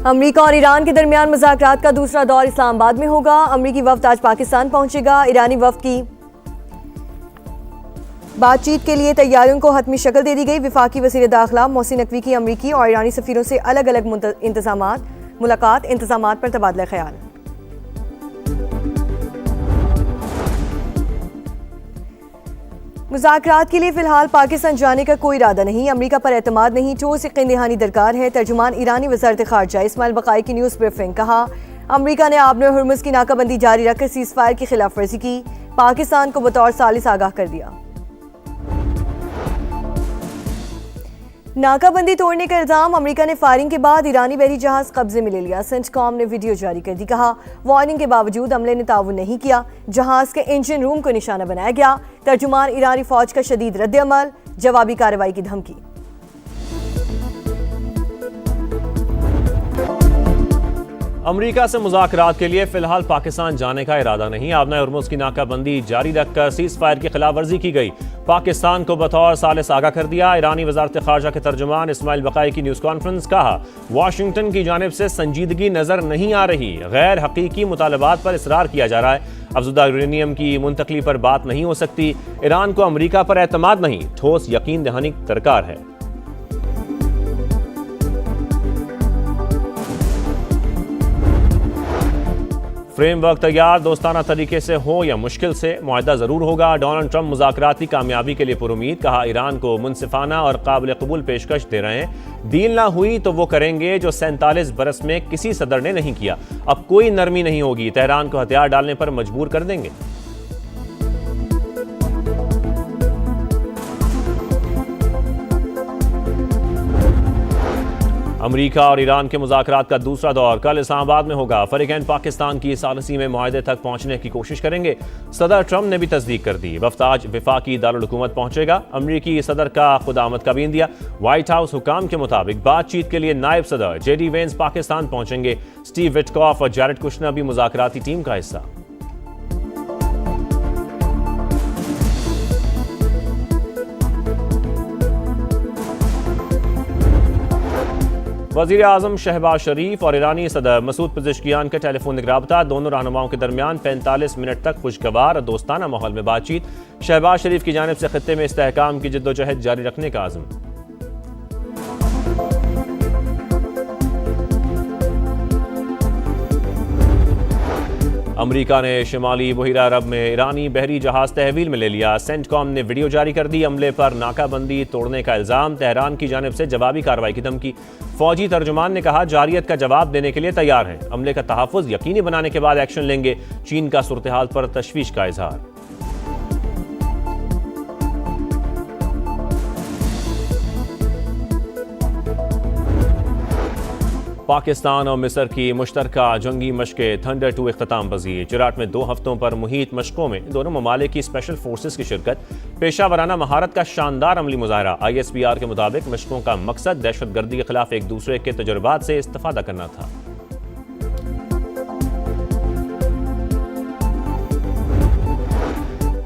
अमरीका और ईरान के दरमियान मुज़ाकरात का दूसरा दौर इस्लामाबाद में होगा। अमरीकी वफ्द आज पाकिस्तान पहुंचेगा। ईरानी वफ्द की बातचीत के लिए तैयारियों को हतमी शक्ल दे दी गई। वफाकी वज़ीर दाखिला मोहसिन नकवी की अमरीकी और ईरानी सफ़ीरों से अलग अलग मुलाकात इंतज़ामात पर तबादला ख्याल। मुज़ाकरात के लिए फिलहाल पाकिस्तान जाने का कोई इरादा नहीं। अमरीका पर एतमाद नहीं, ठोस यकीन दहानी दरकार है। तर्जुमान ईरानी वज़ारत ख़ारजा इस्माइल बक़ाई की न्यूज़ ब्रीफिंग। कहा, अमरीका ने आबने हुर्मुज़ की नाकाबंदी जारी रखकर सीज़ फायर की खिलाफ वर्जी की। पाकिस्तान को बतौर सालिस आगाह कर दिया। नाकाबंदी तोड़ने का इल्जाम। अमेरिका ने फायरिंग के बाद ईरानी बहरी जहाज कब्जे में ले लिया। सेंटकॉम ने वीडियो जारी कर दी। कहा, वार्निंग के बावजूद अमले ने ताउन नहीं किया। जहाज के इंजन रूम को निशाना बनाया गया। तर्जुमान ईरानी फौज का शदीद रद्द-ए-अमल, जवाबी कार्रवाई की धमकी। अमरीका से मुज़ाकरात के लिए फिलहाल पाकिस्तान जाने का इरादा नहीं। आबना हुर्मुज़ की नाकाबंदी जारी रखकर सीज़ फायर की खिलाफ वर्जी की गई। पाकिस्तान को बतौर सालिस आगाह कर दिया। ईरानी वज़ारत ख़ारजा के तर्जुमान इस्माइल बक़ाई की न्यूज़ कॉन्फ्रेंस। कहा, वाशिंगटन की जानिब से संजीदगी नज़र नहीं आ रही। गैर हकीकी मुतालबात पर इसरार किया जा रहा है। अफज़ुदा यूरेनियम की मुंतकली पर बात नहीं हो सकती। ईरान को अमरीका पर एतमाद नहीं, ठोस यकीन दहानी दरकार है। फ्रेमवर्क तैयार, दोस्ताना तरीके से हो या मुश्किल से मुआहदा ज़रूर होगा। डोनाल्ड ट्रंप मुज़ाकराती कामयाबी के लिए पुरुमीद। कहा, ईरान को मुनसिफाना और काबिल कबूल पेशकश दे रहे हैं। डील ना हुई तो वो करेंगे जो 47 बरस में किसी सदर ने नहीं किया। अब कोई नरमी नहीं होगी। तेहरान को हथियार डालने पर मजबूर कर देंगे। अमरीका और ईरान के मुज़ाकरात का दूसरा दौर कल इस्लामाबाद में होगा। फरीकैन पाकिस्तान की सालिसी में मुआहदे तक पहुंचने की कोशिश करेंगे। सदर ट्रंप ने भी तस्दीक कर दी। वफ्द आज वफाकी दारुल हुकूमत पहुंचेगा। अमरीकी सदर का खुदामद का भी इंदिया। व्हाइट हाउस हुकाम के मुताबिक बातचीत के लिए नायब सदर JD वेंस पाकिस्तान पहुंचेंगे। स्टीव विटकॉफ और जैरेड कुशनर भी मुज़ाकराती टीम का हिस्सा। वज़ीर आज़म शहबाज शरीफ और ईरानी सदर मसूद पेज़ेश्कियान का टेलीफोनिक राबता। दोनों रहनुमाओं के दरमियान 45 मिनट तक खुशगवार और दोस्ताना माहौल में बातचीत। शहबाज शरीफ की जानिब से खित्ते में इस्तेहकाम की जद्दोजहद जारी रखने का आज़म। अमरीका ने शिमाली बहिरा अरब में ईरानी बहरी जहाज तहवील में ले लिया। सेंटकॉम ने वीडियो जारी कर दी। अमले पर नाकाबंदी तोड़ने का इल्जाम। तेहरान की जानिब से जवाबी कार्रवाई की धमकी। फौजी तर्जुमान ने कहा, जारियत का जवाब देने के लिए तैयार हैं। अमले का तहफ़्फ़ुज़ यकीनी बनाने के बाद एक्शन लेंगे। चीन का सूरत हाल पर तशवीश का इजहार। पाकिस्तान और मिस्र की मुश्तरका जंगी मशक़ें थंडर 2 इख्तिताम पज़ीर। चराट में 2 हफ्तों पर मुहित मशक़ों में दोनों ममालिक की स्पेशल फोर्सेस की शिरकत। पेशा वराना महारत का शानदार अमली मुजाहरा। ISPR के मुताबिक मशक़ों का मकसद दहशतगर्दी के खिलाफ एक दूसरे के तजुर्बात से इस्तिफ़ादा करना था।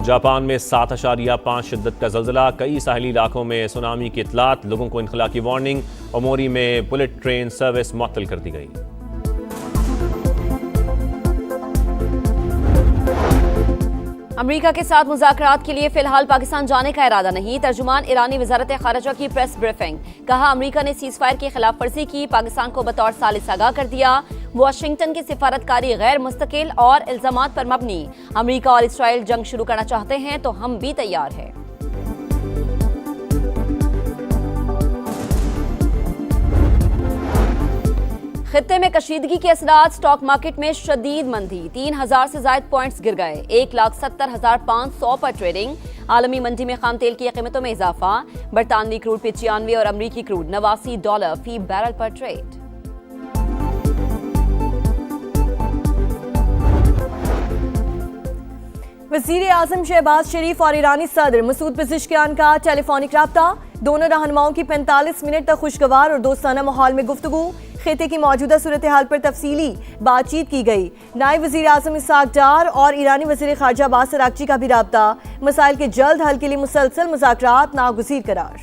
जापान में 7.5 शिद्दत का ज़ल्ज़ला। कई साहिली इलाकों में सुनामी की इतलात। लोगों को इनखला की वार्निंग। ओमोरी में बुलेट ट्रेन सर्विस मुअत्तल कर दी गई। अमरीका के साथ मुज़ाकरात के लिए फिलहाल पाकिस्तान जाने का इरादा नहीं। तर्जुमान ईरानी वज़ारत ख़ारजा की प्रेस ब्रीफिंग। कहा, अमरीका ने सीज़ फायर की खिलाफ वर्जी की। पाकिस्तान को बतौर सालिस आगाह कर दिया। वाशिंगटन की सिफारतकारी गैर मुस्तकिल और इल्ज़ामात पर मबनी। अमरीका और इसराइल जंग शुरू करना चाहते हैं तो हम भी तैयार हैं। खित्ते में कशीदगी के असरात। स्टॉक मार्केट में शदीद मंदी। 3000 से ज्यादा पॉइंट्स गिर गए। 1,70,500 पर ट्रेडिंग। आलमी मंडी में खाम तेल की कीमतों में इजाफा। बरतानवी क्रूड पे 96 और अमरीकी क्रूड $89 फी बैरल पर ट्रेड। वज़ीर आज़म शहबाज शरीफ और ईरानी सदर मसूद पेज़ेश्कियान का टेलीफोनिक राब्ता। दोनों रहनुमाओं की 45 मिनट तक खुशगवार और दोस्ताना माहौल में गुफ्तगू। खित्ते की मौजूदा सूरत हाल पर तफसीली बातचीत की गई। नायब वज़ीर आज़म इसहाक डार और ईरानी वज़ीर ख़ारजा अब्बास अराग़ची का भी राब्ता। मसाइल के जल्द हल के लिए मुसलसल मुज़ाकरात नागुज़ीर करार।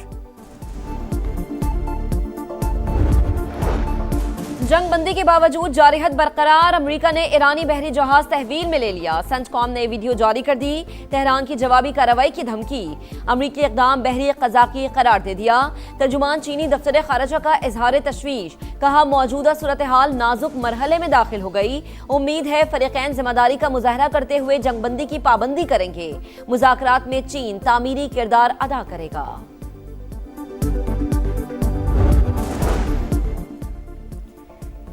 जंगबंदी के बावजूद जारियत बरकरार, अमेरिका ने ईरानी बहरी जहाज तहवील में ले लिया। सेंटकॉम ने वीडियो जारी कर दी। तेहरान की जवाबी कार्रवाई की धमकी, अमेरिकी इकदाम बहरी कज़ाकी करार दे दिया। तर्जुमान चीनी दफ्तर खारजा का इजहार तशवीश, कहा मौजूदा सूरत हाल नाजुक मरहले में दाखिल हो गई। उम्मीद है फरीकैन जिम्मेदारी का मुजाहरा करते हुए जंगबंदी की पाबंदी करेंगे। मुज़ाकरात में चीन तामीरी किरदार अदा करेगा।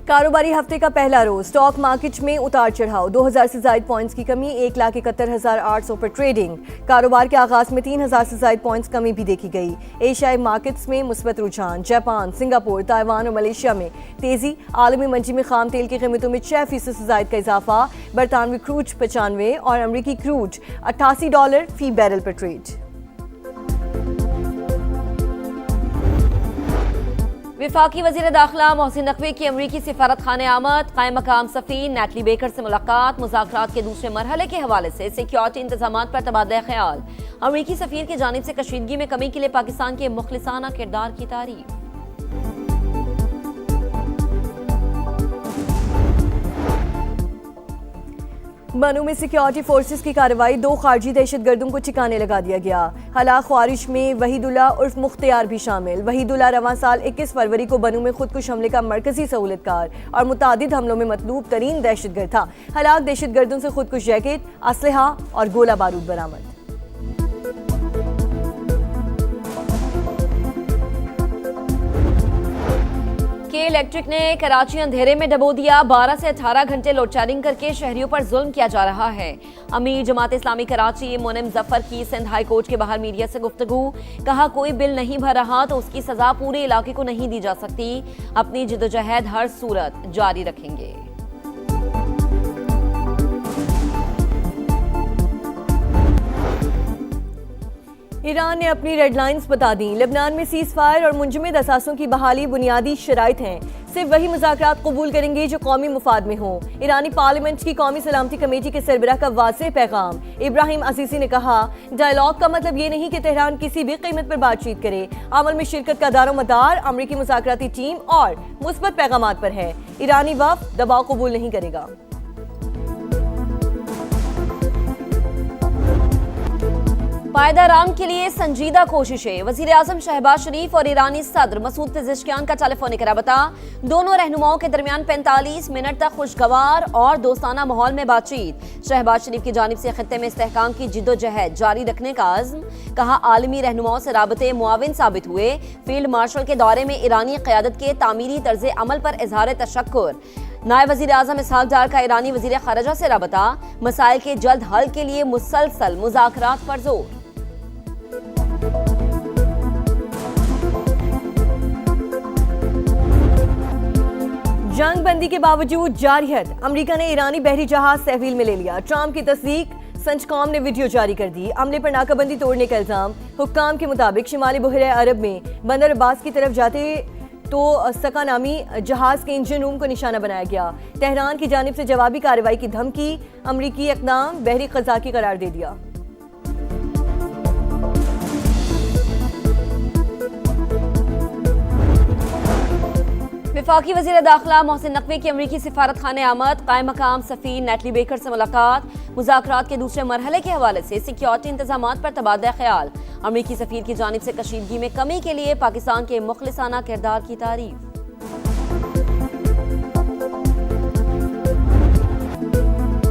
कारोबारी हफ्ते का पहला रोज स्टॉक मार्केट में उतार चढ़ाव, 2000 से ज्यादा पॉइंट्स की कमी, 1,71,800 पर ट्रेडिंग। कारोबार के आगाज में 3000 से ज्यादा पॉइंट्स कमी भी देखी गई। एशियाई मार्केट्स में मुस्बत रुझान, जापान, सिंगापुर, ताइवान और मलेशिया में तेजी। आलमी मंडी में खाम तेल की कीमतों में 6% से ज्यादा का इजाफा। बरतानवी क्रूड 95 और अमरीकी क्रूड $88 फी बैरल पर ट्रेड। विफाकी वजीर दाखिला मोहसिन नकवी की अमरीकी सिफारत खाने आमद, कायम मकाम सफीर नैटली बेकर से मुलाकात। मुज़ाकरात के दूसरे मरहले के हवाले से सिक्योरिटी इंतजामात पर तबादला ख्याल। अमरीकी सफीर की जानिब से कशीदगी में कमी के लिए पाकिस्तान के मुखलिसाना किरदार की तारीफ। बनू में सिक्योरिटी फोर्सेस की कार्रवाई, 2 खारजी दहशतगर्दों को ठिकाने लगा दिया गया। हलाक ख्वारिश में वहीदुल्ला उर्फ मुख्तियार भी शामिल। वहीदुल्ला रवां साल 21 फरवरी को बनू में खुदकुश हमले का मरकजी सहूलतकार और मुतादिद हमलों में मतलूब तरीन दहशतगर्द था। हलाक दहशतगर्दों से खुदकुश जैकेट, असलहा और गोला बारूद बरामद। के इलेक्ट्रिक ने कराची अंधेरे में डबो दिया। 12 से 18 घंटे लोड शेडिंग करके शहरियों पर जुल्म किया जा रहा है। अमीर जमात इस्लामी कराची मोनिम जफर की सिंध हाई कोर्ट के बाहर मीडिया से गुफ्तगू, कहा कोई बिल नहीं भर रहा तो उसकी सजा पूरे इलाके को नहीं दी जा सकती। अपनी जिद्दोजहद हर सूरत जारी रखेंगे। ईरान ने अपनी रेड लाइन्स बता दी। लेबनान में सीज फायर और मुंजमद असासों की बहाली बुनियादी शराइत हैं। सिर्फ वही मुज़ाकरात कबूल करेंगे जो कौमी मुफाद में हों। ईरानी पार्लियामेंट की कौमी सलामती कमेटी के सरबराह का वाज़ेह पैगाम। इब्राहिम असीसी ने कहा, डायलॉग का मतलब ये नहीं कि तेहरान किसी भी कीमत पर बातचीत करे। अमल में शिरकत का दारोमदार अमरीकी मुज़ाकराती टीम और मुस्बत पैगामात पर है। ईरानी वफ़द दबाव कबूल नहीं करेगा। पायदाराम के लिए संजीदा कोशिशें, वजीर आजम शहबाज शरीफ और ईरानी सदर मसूद पेज़ेश्कियान का टेलीफोनिक रबता। दोनों रहनुमाओं के दरमियान 45 मिनट तक खुशगवार और दोस्ताना माहौल में बातचीत। शहबाज शरीफ की जानिब से खित्ते में इस्तेहकाम की जिद्दोजहद जारी रखने का अज़्म, कहा आलमी रहनुमाओं से राबते मुआविन साबित हुए। फील्ड मार्शल के दौरे में ईरानी क़यादत के तामीरी तर्ज अमल पर इजहार तशक्कुर। नायब वज़ीर आज़म इसहाक डार का ईरानी वज़ीर ख़ारजा से रबता, मसाइल के जल्द हल के लिए मुसलसल मुज़ाकरात पर जोर। जंग बंदी के बावजूद जारियत, अमेरिका ने ईरानी बहरी जहाज तहवील में ले लिया। ट्रंप की तस्दीक, सेंटकॉम ने वीडियो जारी कर दी। अमले पर नाकाबंदी तोड़ने का इल्जाम। हुक्काम के मुताबिक शिमाली बहरे अरब में बंदर अब्बास की तरफ जाते तो सका नामी जहाज के इंजन रूम को निशाना बनाया गया। तेहरान की जानिब से जवाबी कार्रवाई की धमकी। अमरीकी इक़दाम बहरी क़ज़ाकी करार दे दिया। विफाकी वज़ीर दाखिला मोहसिन नकवी की अमरीकी सिफारत खाने आमद, कायम मकाम सफीर नैटली बेकर से मुलाकात। मुज़ाकरात के दूसरे मरहले के हवाले से सिक्योरिटी इंतजामात पर तबादला ख्याल। अमरीकी सफीर की जानिब से कशीदगी में कमी के लिए पाकिस्तान के मुखलिसाना किरदार की तारीफ।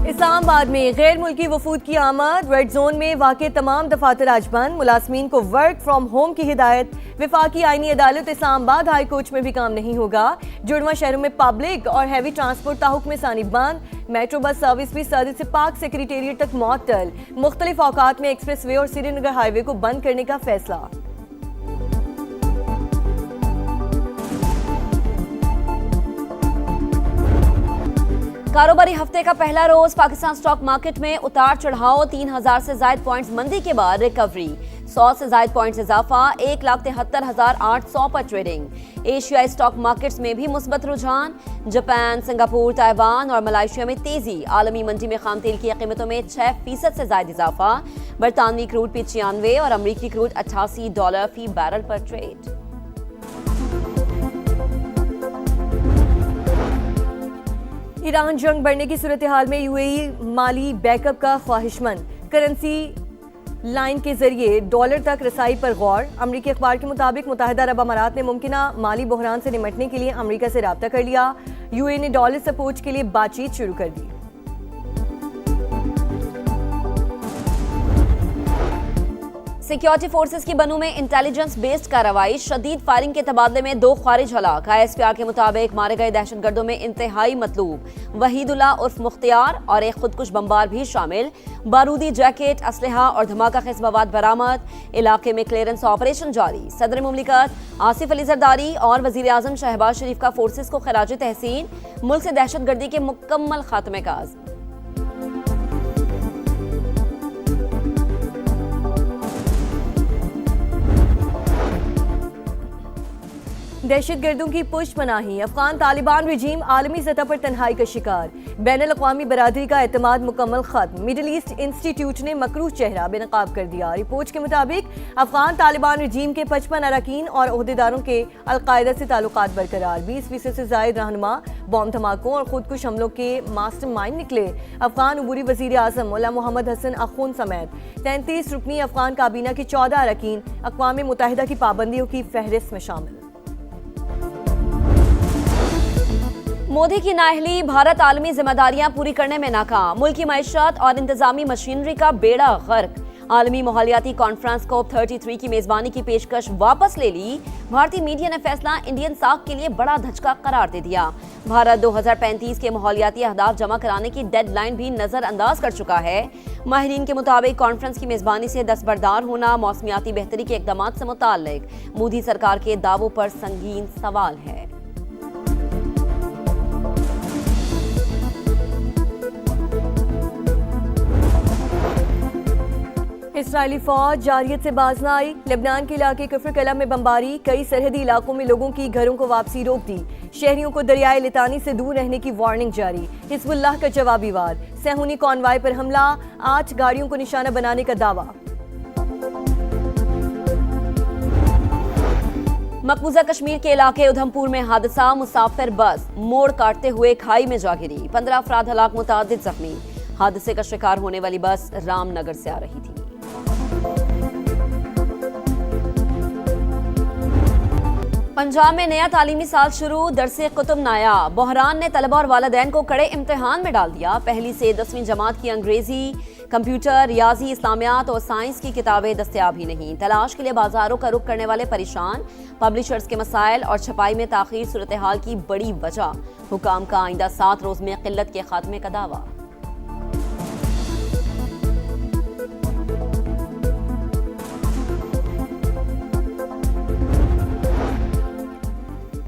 इस्लामाबाद में गैर मुल्की वफूद की आमद। रेड जोन में वाक़े तमाम दफातर आज बंद। मुलाजमीन को वर्क फ्राम होम की हिदायत। विफाकी आईनी अदालत इस्लामाबाद हाई कोर्ट में भी काम नहीं होगा। जुड़वा शहरों में पब्लिक और हैवी ट्रांसपोर्ट ताहुक्म सानी बंद। मेट्रो बस सर्विस भी सदी से पाक सेक्रेटेरिएट तक मुअत्तल। मुख्तलिफ औकात में एक्सप्रेस वे और श्रीनगर हाईवे को बंद करने का फैसला। कारोबारी हफ्ते का पहला रोज पाकिस्तान स्टॉक मार्केट में उतार चढ़ाव। 3000 से ज्यादा पॉइंट्स मंदी के बाद रिकवरी। 100 से ज्यादा पॉइंट्स इजाफा। 1,73,800 पर ट्रेडिंग। एशियाई स्टॉक मार्केट्स में भी मुस्बत रुझान। जापान, सिंगापुर, ताइवान और मलेशिया में तेजी। आलमी मंडी में खाम तेल की कीमतों में 6% से ज्यादा इजाफा। बरतानवी क्रूड 95 और अमरीकी क्रूड $88 फी बैरल पर ट्रेड। ईरान जंग बढ़ने की सूरत हाल में यूएई माली बैकअप का ख्वाहिशमंद, करेंसी लाइन के जरिए डॉलर तक रसाई पर गौर। अमरीकी अखबार के मुताबिक मुत्तहिदा अरब अमारात ने मुमकिना माली बहरान से निपटने के लिए अमरीका से राब्ता कर लिया। यूएई ने डॉलर सपोर्ट के लिए बातचीत शुरू कर दी। सिक्योरिटी फोर्सेस की बनू में इंटेलिजेंस बेस्ड कार्रवाई, शदीद फायरिंग के तबादले में 2 ख्वारिज हलाक। ISPR के मुताबिक मारे गए दहशतगर्दों में इंतहाई मतलूब वहीदुल्ला उर्फ मुख्तियार और एक खुदकुश बमबार भी शामिल। बारूदी जैकेट, असलहा और धमाका खेज मवाद बरामद। इलाके में क्लियरेंस ऑपरेशन जारी। सदर मुमलिकत आसिफ अली जरदारी और वजीर आजम शहबाज शरीफ का फोर्सेस को खराज तहसीन। मुल्क से दहशतगर्दी के मुकम्मल खात्मे का आज़म। दहशतगर्दों की पुष्पनाही, अफगान तालिबान रजीम आलमी सतह पर तन्हाई का शिकार। बैनुल अक़वामी बरादरी का एतमाद मुकम्मल खत्म। मिडल ईस्ट इंस्टीट्यूट ने मकरूह चेहरा बेनकाब कर दिया। रिपोर्ट के मुताबिक अफगान तालिबान रजीम के 55 अरकान और ओहदेदारों के अलकायदा से ताल्लुकात बरकरार। 20% से जायद रहनुमा बॉम्ब धमाकों और खुदकुश हमलों के मास्टरमाइंड निकले। अफगान उबूरी वजीर आजम मौला मोहम्मद हसन अखून समेत 33 रुकनी अफगान काबीना के 14 अरकान अक़वाम मुत्तहिदा की पाबंदियों की फहरिस्त में शामिल। मोदी की नाअहली, भारत आलमी जिम्मेदारियां पूरी करने में नाकाम। मुल्क की मईशत और इंतजामी मशीनरी का बेड़ा गर्क। आलमी माहौलियाती कॉन्फ्रेंस COP33 की मेजबानी की पेशकश वापस ले ली। भारतीय मीडिया ने फैसला इंडियन साख के लिए बड़ा धचका करार दे दिया। भारत 2035 के माहौलियाती अहदाफ जमा कराने की डेडलाइन भी नजरअंदाज कर चुका है। माहिरीन के मुताबिक कॉन्फ्रेंस की मेजबानी से दस्तबरदार होना मौसमियाती बेहतरी के इकदाम से मुताल्लिक मोदी सरकार के दावों पर संगीन सवाल है। इसराइली फौज जारियत से बाज न आई। लेबनान के इलाके कफर कला में बमबारी, कई सरहदी इलाकों में लोगों की घरों को वापसी रोक दी। शहरियों को दरियाए लितानी से दूर रहने की वार्निंग जारी। हिजबुल्लाह का जवाबी वार, सेहूनी कॉन्वाय पर हमला, 8 गाड़ियों को निशाना बनाने का दावा। मकबूजा कश्मीर के इलाके उधमपुर में हादसा, मुसाफिर बस मोड़ काटते हुए खाई में जा गिरी। 15 अफराद हलाक, मुतादिद जख्मी। हादसे का शिकार होने वाली बस रामनगर से आ रही थी। पंजाब में नया तालीमी साल शुरू, दरसे कुतुब नायाब। बहरान ने तलबा और वालिदैन को कड़े इम्तिहान में डाल दिया। पहली से 10वीं जमात की अंग्रेजी, कंप्यूटर, रियाजी, इस्लामियात और साइंस की किताबें दस्तयाब ही नहीं। तलाश के लिए बाजारों का रुख करने वाले परेशान। पब्लिशर्स के मसाइल और छपाई में ताखीर सूरत हाल की बड़ी वजह। हुकाम का आइंदा 7 रोज में किल्लत के खात्मे का दावा।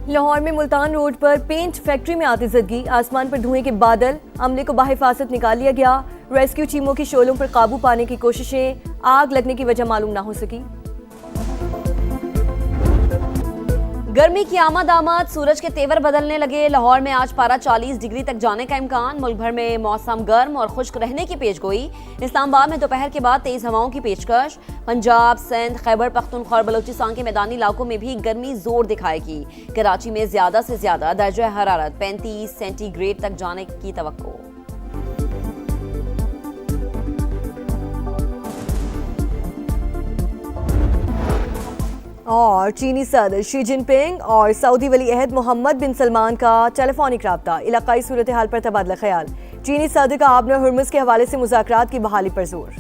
लाहौर में मुल्तान रोड पर पेंट फैक्ट्री में आतिशबाजी, आसमान पर धुएं के बादल। अमले को बाहिफाजत निकाल लिया गया। रेस्क्यू टीमों की शोलों पर काबू पाने की कोशिशें, आग लगने की वजह मालूम ना हो सकी। गर्मी की आमद, सूरज के तेवर बदलने लगे। लाहौर में आज पारा 40 डिग्री तक जाने का इम्कान। मुल्क भर में मौसम गर्म और खुश्क रहने की पेशगोई। इस्लामाबाद में दोपहर के बाद तेज हवाओं की पेशकश। पंजाब, सिंध, खैबर पख्तूनख्वा और बलूचिस्तान के मैदानी इलाकों में भी गर्मी जोर दिखाएगी। कराची में ज्यादा से ज्यादा दर्जा हरारत 35 सेंटीग्रेड तक जाने की तवक्को। और चीनी सदर शी जिनपिंग और सऊदी वली अहद मोहम्मद बिन सलमान का टेलीफोनिक राब्ता, इलाकाई सूरत हाल पर तबादला ख्याल। चीनी सदर का आबनर हुर्मुज़ के हवाले से मुज़ाकरात की बहाली पर जोर।